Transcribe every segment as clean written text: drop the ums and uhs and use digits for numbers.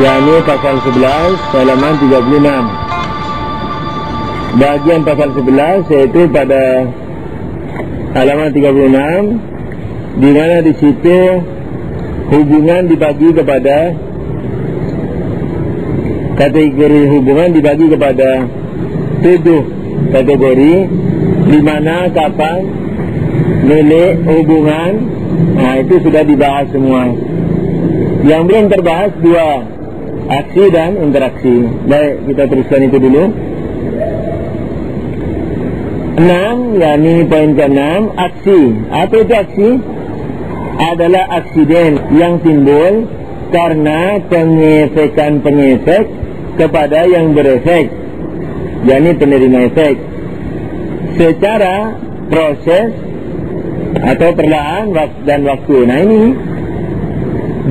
yakni pasal 11 halaman 36. Bagian pasal 11 yaitu pada halaman 36, di mana di situ hubungan dibagi kepada kategori hubungan dibagi kepada 7 kategori, di mana kapan, milik, hubungan. Nah, itu sudah dibahas semua. Yang belum terbahas 2, aksi dan interaksi. Baik, kita teruskan itu dulu. 6, yakni poin ke-6, aksi. Apa itu aksi? Adalah aksiden yang timbul karena pengefek kepada yang berefek, yakni penerima efek, secara proses atau perlahan dan waktu. Nah ini,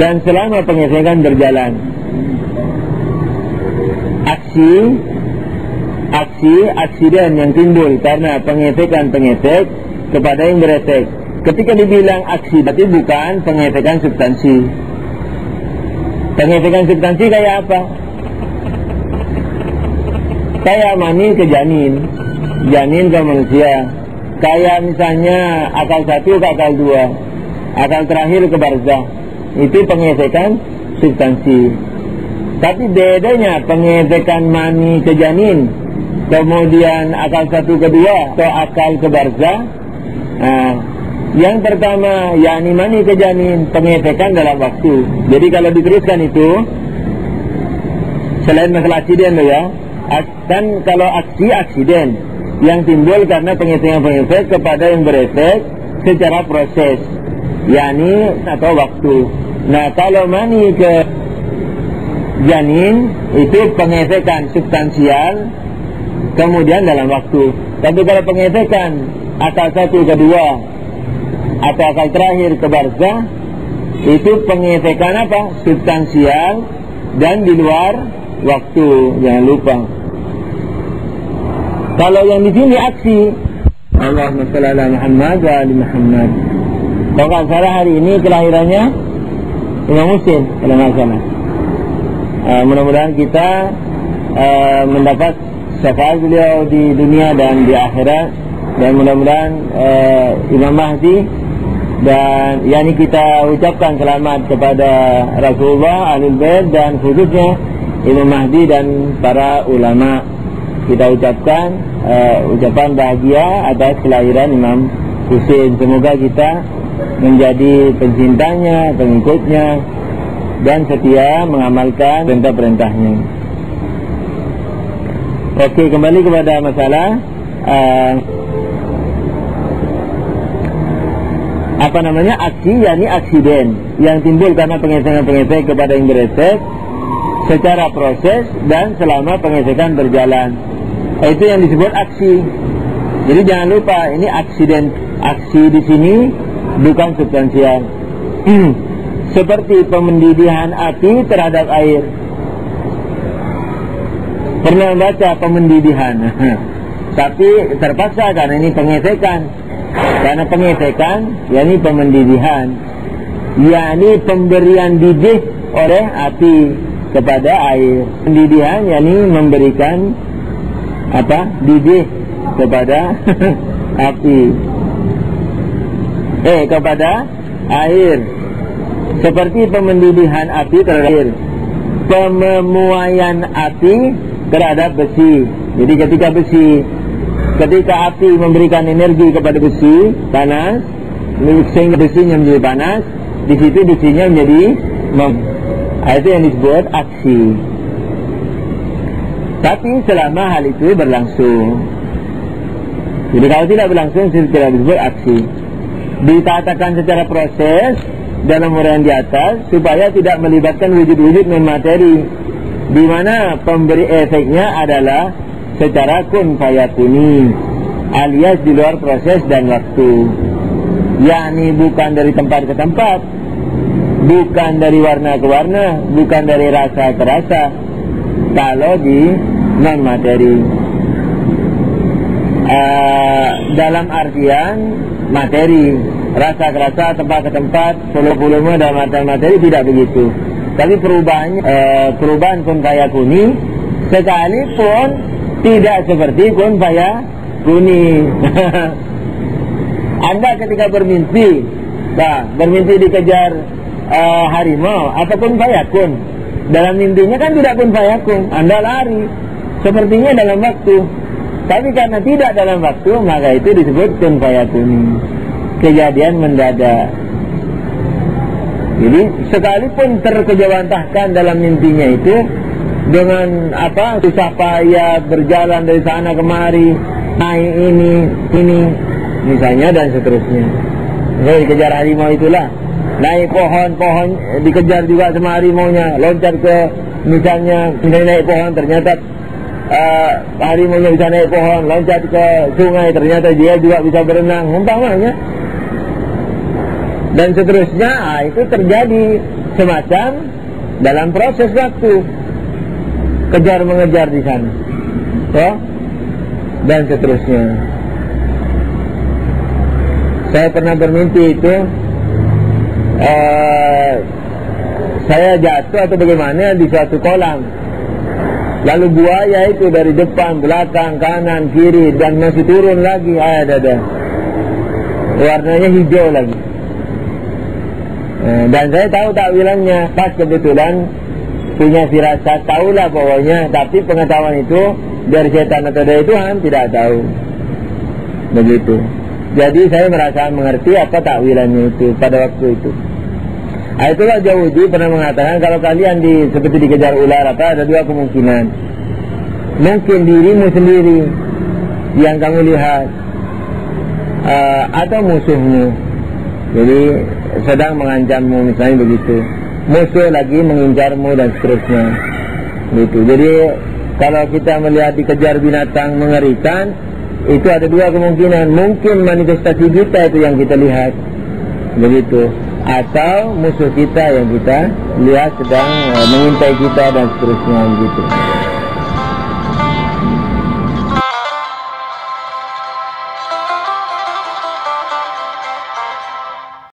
dan selama pengefekan berjalan. Aksiden yang timbul karena pengefek kepada yang berefek. Ketika dibilang aksi, berarti bukan pengefekan substansi. Pengefekan substansi kayak apa? Kayak mani ke janin, janin ke manusia. Kayak misalnya akal 1 ke akal 2, akal terakhir ke barzah. Itu pengefekan substansi. Tapi bedanya pengefekan mani ke janin, kemudian akal 1 ke 2 atau akal ke barzah. Nah, yang pertama yakni mani ke janin, pengefekan dalam waktu. Jadi kalau diteruskan itu, selain masalah aksiden ya, kan kalau aksiden yang timbul karena pengefek kepada yang berefek secara proses, yakni atau waktu. Nah, kalau mani ke janin itu pengefekan substansial kemudian dalam waktu. Tapi kalau pengefekan akal 1 ke 2 atau akal terakhir ke barzah, itu pengefekan apa? Substansial dan di luar waktu, jangan lupa. Kalau yang di sini aksi, Allahumma shalli ala Muhammad wa ali Muhammad. Kalau nggak salah hari ini kelahirannya Imam Muslim, kalau nggak salah. Mudah-mudahan kita mendapat syafaat beliau di dunia dan di akhirat, dan mudah-mudahan Imam Mahdi, dan yakni kita ucapkan selamat kepada Rasulullah, Ahlul Bait, dan khususnya Imam Mahdi dan para ulama. Kita ucapkan ucapan bahagia atas kelahiran Imam Husain. Semoga kita menjadi pencintanya, pengikutnya, dan setia mengamalkan perintah-perintahnya. Oke, kembali kepada masalah aksi, yakni aksiden yang timbul karena pengefek kepada yang berefek secara proses dan selama pengefekan berjalan. Itu yang disebut aksi. Jadi jangan lupa, ini aksiden. Aksi di sini bukan substansial. Seperti pemendidihan api terhadap air. Pernah baca pemendidihan? Tapi terpaksa karena ini pengefekan. Karena pengefekan, yakni pemendidihan, yakni pemberian didih oleh api kepada air. Pendidihan yakni memberikan didih kepada api, kepada air. Seperti pemendidihan api terhadap air, pememuaian api terhadap besi. Jadi ketika api memberikan energi kepada besi panas, sehingga besinya menjadi panas, di situ besinya menjadi itu yang disebut aksi. Tapi selama hal itu berlangsung. Jadi kalau tidak berlangsung, tidak disebut aksi. Ditatakan secara proses dalam uraian di atas supaya tidak melibatkan wujud-wujud non-materi, di mana pemberi efeknya adalah secara kun fayakuni, alias di luar proses dan waktu, yakni bukan dari tempat ke tempat, bukan dari warna ke warna, bukan dari rasa ke rasa. Kalau di non-materi, dalam artian materi, rasa ke rasa, tempat ke tempat, volume dalam artian materi, tidak begitu. Tapi perubahan kun fayakuni sekalipun tidak seperti kun fayakuni. Anda ketika bermimpi, bermimpi dikejar harimau, apa kun fayakun? Dalam mimpinya kan tidak kun fayakun, Anda lari, sepertinya dalam waktu. Tapi karena tidak dalam waktu, maka itu disebut kun fayakuni, kejadian mendadak. Jadi sekalipun terkejawantahkan dalam mimpinya itu dengan susah payah berjalan dari sana kemari, naik ini misalnya dan seterusnya. Jadi dikejar harimau itulah, naik pohon dikejar juga sama harimaunya, loncat ke misalnya naik pohon, ternyata harimaunya bisa naik pohon, loncat ke sungai, ternyata dia juga bisa berenang, umpamanya. Dan seterusnya, itu terjadi semacam dalam proses waktu, kejar mengejar di sana, dan seterusnya. Saya pernah bermimpi itu, saya jatuh atau bagaimana di suatu kolam, lalu buaya itu dari depan, belakang, kanan, kiri, dan masih turun lagi, ada warnanya hijau lagi. Dan saya tahu takwilannya, pas kebetulan punya firasat, tahulah pokoknya, tapi pengetahuan itu dari setan atau dari Tuhan tidak tahu. Begitu. Jadi saya merasa mengerti apa takwilannya itu pada waktu itu. Itulah Jawudi pernah mengatakan, kalau kalian seperti dikejar ular, ada dua kemungkinan. Mungkin dirimu sendiri yang kamu lihat, atau musuhmu. Jadi sedang mengancammu, misalnya begitu. Musuh lagi mengincarmu dan seterusnya. Gitu. Jadi kalau kita melihat dikejar binatang mengerikan, itu ada dua kemungkinan. Mungkin manifestasi kita itu yang kita lihat, begitu. Atau musuh kita yang kita lihat sedang mengintai kita dan seterusnya, begitu.